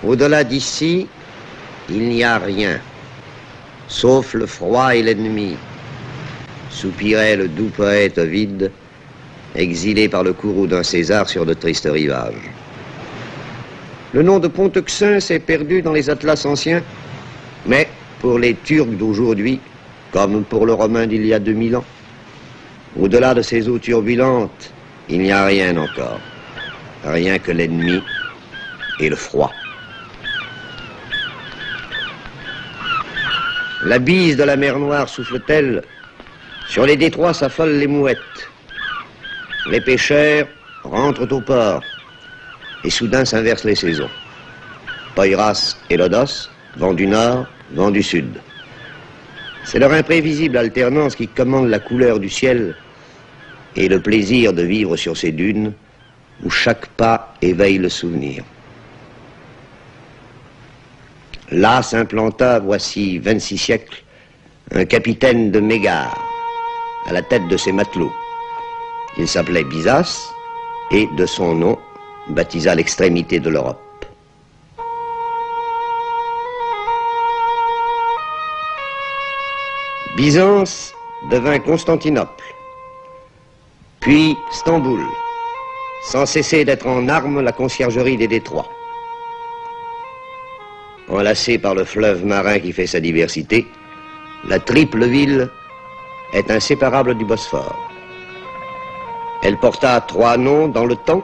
Au-delà d'ici, il n'y a rien, sauf le froid et l'ennemi, soupirait le doux poète Ovide, exilé par le courroux d'un César sur de tristes rivages. Le nom de Ponteuxin s'est perdu dans les atlas anciens, mais pour les Turcs d'aujourd'hui, comme pour le Romain d'il y a 2000 ans, au-delà de ces eaux turbulentes, il n'y a rien encore, rien que l'ennemi et le froid. La bise de la mer Noire souffle-t-elle? Sur les détroits s'affolent les mouettes. Les pêcheurs rentrent au port. Et soudain s'inversent les saisons. Poiras et Lodos, vent du nord, vent du sud. C'est leur imprévisible alternance qui commande la couleur du ciel et le plaisir de vivre sur ces dunes où chaque pas éveille le souvenir. Là s'implanta, voici 26 siècles, un capitaine de Mégare, à la tête de ses matelots. Il s'appelait Byzas et, de son nom, baptisa l'extrémité de l'Europe. Byzance devint Constantinople, puis Stamboul, sans cesser d'être en armes la conciergerie des détroits. Enlacée par le fleuve marin qui fait sa diversité, la triple ville est inséparable du Bosphore. Elle porta 3 noms dans le temps,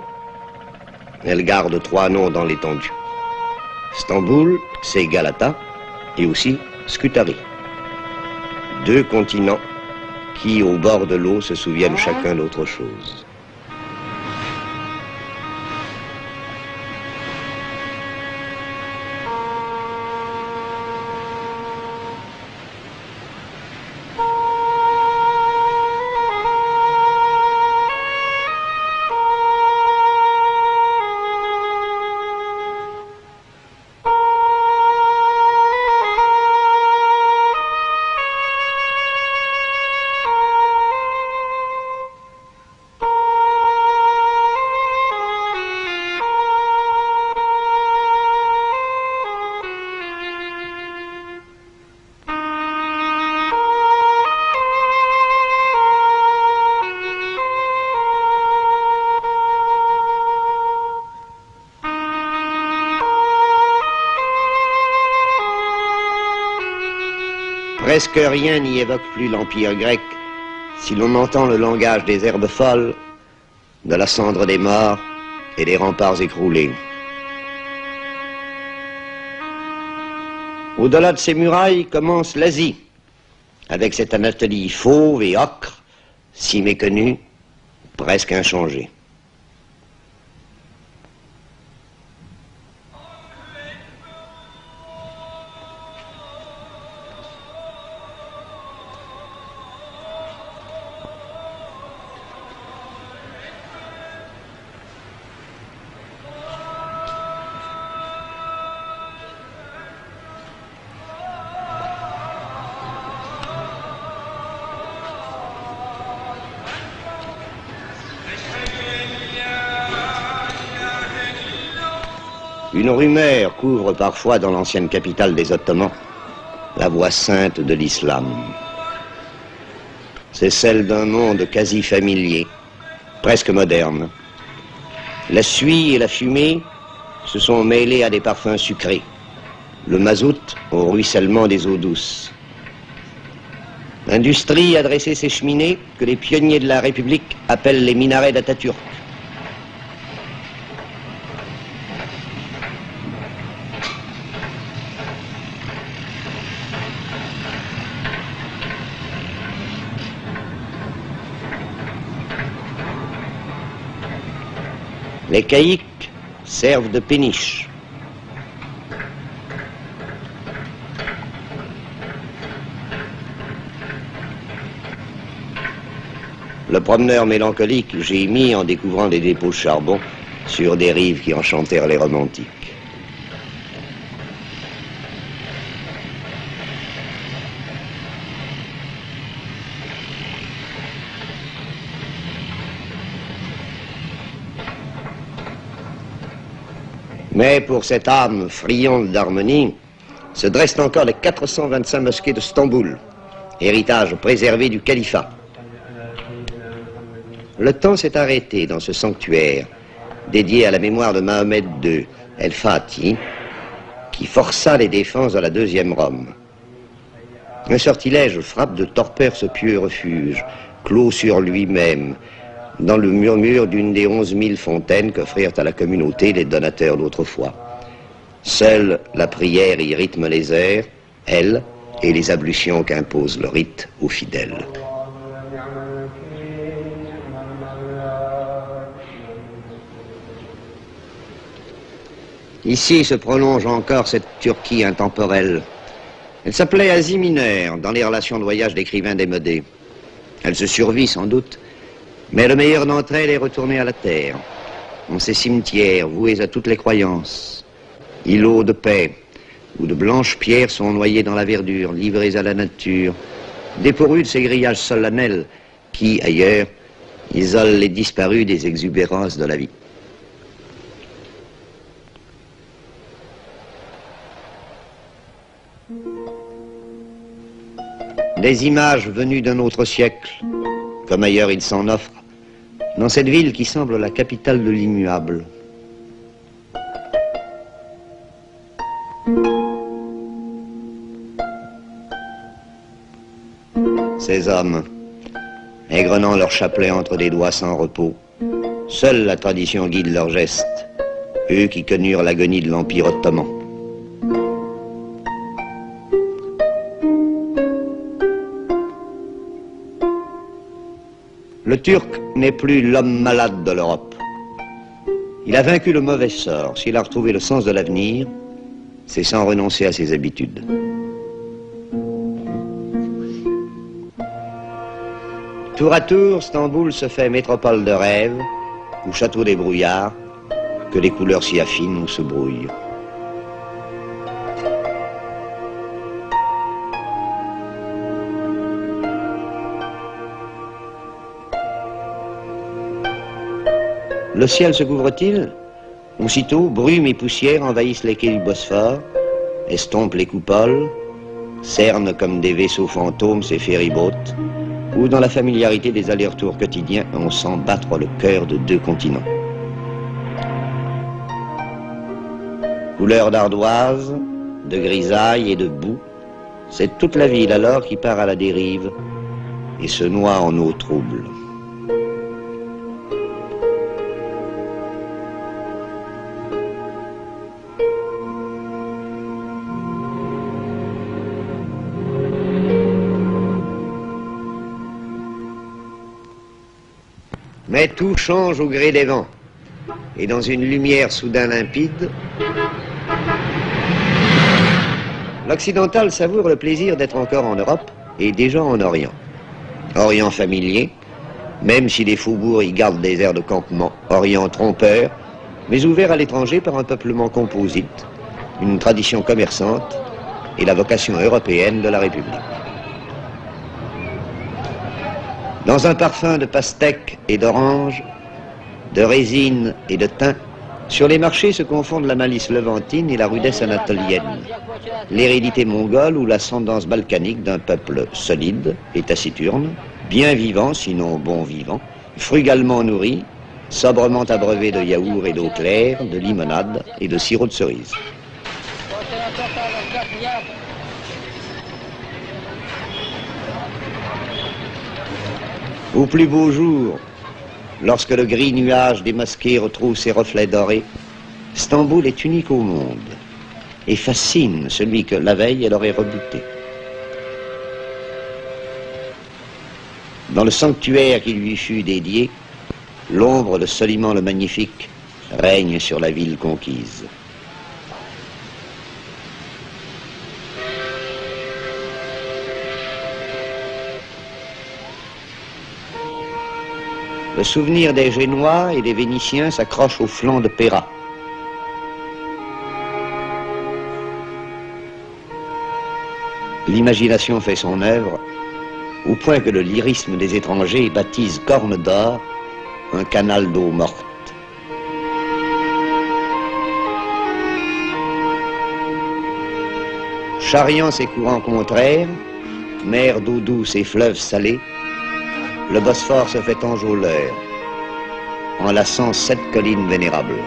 elle garde 3 noms dans l'étendue. Stamboul, c'est Galata, et aussi Scutari. 2 continents qui, au bord de l'eau, se souviennent chacun d'autre chose. Presque rien n'y évoque plus l'Empire grec si l'on entend le langage des herbes folles, de la cendre des morts et des remparts écroulés. Au-delà de ces murailles commence l'Asie, avec cette Anatolie fauve et ocre, si méconnue, presque inchangée. Une rumeur couvre parfois dans l'ancienne capitale des Ottomans la voix sainte de l'islam. C'est celle d'un monde quasi familier, presque moderne. La suie et la fumée se sont mêlées à des parfums sucrés, le mazout au ruissellement des eaux douces. L'industrie a dressé ses cheminées que les pionniers de la République appellent les minarets d'Atatürk. Les caïques servent de péniche. Le promeneur mélancolique gémit en découvrant des dépôts de charbon sur des rives qui enchantèrent les romantiques. Mais pour cette âme friande d'harmonie, se dressent encore les 425 mosquées de Stamboul, héritage préservé du califat. Le temps s'est arrêté dans ce sanctuaire, dédié à la mémoire de Mahomet II, El-Fatih, qui força les défenses de la deuxième Rome. Un sortilège frappe de torpeur ce pieux refuge, clos sur lui-même, dans le murmure d'une des 11 000 fontaines qu'offrirent à la communauté les donateurs d'autrefois. Seule la prière y rythme les airs, elle, et les ablutions qu'impose le rite aux fidèles. Ici se prolonge encore cette Turquie intemporelle. Elle s'appelait Asie mineure, dans les relations de voyage d'écrivains démodés. Elle se survit sans doute, mais le meilleur d'entre elles est retourné à la terre, en ces cimetières voués à toutes les croyances, îlots de paix, où de blanches pierres sont noyées dans la verdure, livrées à la nature, dépourvues de ces grillages solennels qui, ailleurs, isolent les disparus des exubérances de la vie. Des images venues d'un autre siècle, comme ailleurs il s'en offre, dans cette ville qui semble la capitale de l'immuable. Ces hommes, égrenant leur chapelet entre des doigts sans repos, seule la tradition guide leurs gestes, eux qui connurent l'agonie de l'Empire ottoman. Le Turc n'est plus l'homme malade de l'Europe. Il a vaincu le mauvais sort. S'il a retrouvé le sens de l'avenir, c'est sans renoncer à ses habitudes. Tour à tour, Stamboul se fait métropole de rêve, ou château des brouillards, que les couleurs s'y affinent ou se brouillent. Le ciel se couvre-t-il? Aussitôt, brume et poussière envahissent les quais du Bosphore, estompent les coupoles, cernent comme des vaisseaux fantômes ces ferry-boats, où dans la familiarité des allers-retours quotidiens, on sent battre le cœur de deux continents. Couleur d'ardoise, de grisaille et de boue, c'est toute la ville alors qui part à la dérive et se noie en eau trouble. Mais tout change au gré des vents, et dans une lumière soudain limpide, l'occidental savoure le plaisir d'être encore en Europe et déjà en Orient. Orient familier, même si les faubourgs y gardent des airs de campement, Orient trompeur, mais ouvert à l'étranger par un peuplement composite, une tradition commerçante et la vocation européenne de la République. Dans un parfum de pastèque et d'orange, de résine et de thym, sur les marchés se confondent la malice levantine et la rudesse anatolienne, l'hérédité mongole ou l'ascendance balkanique d'un peuple solide et taciturne, bien vivant, sinon bon vivant, frugalement nourri, sobrement abreuvé de yaourt et d'eau claire, de limonade et de sirop de cerise. Au plus beau jour, lorsque le gris nuage des mosquées retrouve ses reflets dorés, Stamboul est unique au monde et fascine celui que la veille elle aurait rebuté. Dans le sanctuaire qui lui fut dédié, l'ombre de Soliman le Magnifique règne sur la ville conquise. Le souvenir des Génois et des Vénitiens s'accroche au flanc de Péra. L'imagination fait son œuvre, au point que le lyrisme des étrangers baptise Corne d'Or un canal d'eau morte. Charriant ses courants contraires, mer d'eau douce et fleuves salés, le Bosphore se fait enjôleur, enlaçant 7 collines vénérables.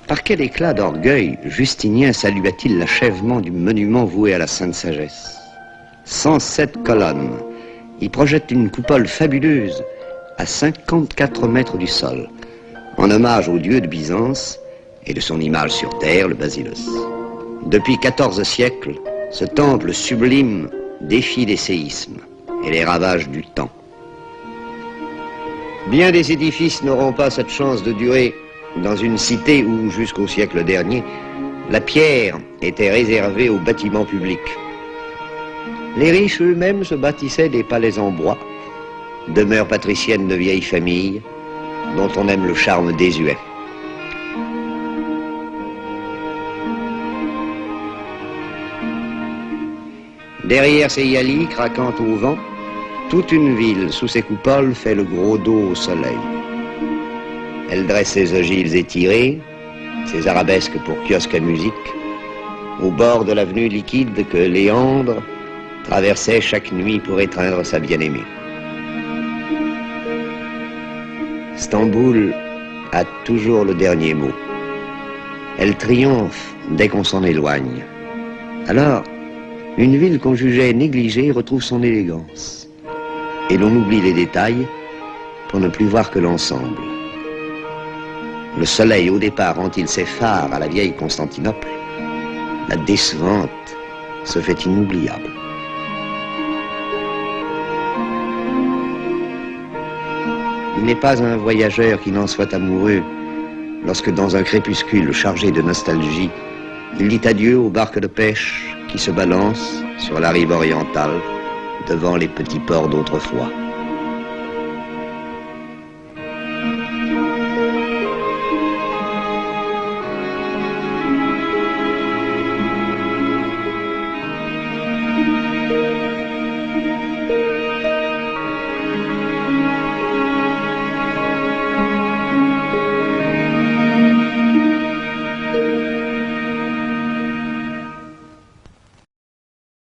Par quel éclat d'orgueil Justinien salua-t-il l'achèvement du monument voué à la Sainte Sagesse. 107 colonnes y projettent une coupole fabuleuse à 54 mètres du sol, en hommage au dieu de Byzance et de son image sur terre, le basileus. Depuis 14 siècles, ce temple sublime défie les séismes et les ravages du temps. Bien des édifices n'auront pas cette chance de durer dans une cité où, jusqu'au siècle dernier, la pierre était réservée aux bâtiments publics. Les riches eux-mêmes se bâtissaient des palais en bois, demeures patriciennes de vieilles familles, dont on aime le charme désuet. Derrière ces yalis craquant au vent, toute une ville sous ses coupoles fait le gros dos au soleil. Elle dresse ses ogives étirées, ses arabesques pour kiosques à musique, au bord de l'avenue liquide que Léandre traversait chaque nuit pour étreindre sa bien-aimée. Stamboul a toujours le dernier mot. Elle triomphe dès qu'on s'en éloigne. Alors, une ville qu'on jugeait négligée retrouve son élégance. Et l'on oublie les détails pour ne plus voir que l'ensemble. Le soleil, au départ, rend-il ses phares à la vieille Constantinople. La décevante se fait inoubliable. Il n'est pas un voyageur qui n'en soit amoureux lorsque, dans un crépuscule chargé de nostalgie, il dit adieu aux barques de pêche qui se balancent sur la rive orientale devant les petits ports d'autrefois.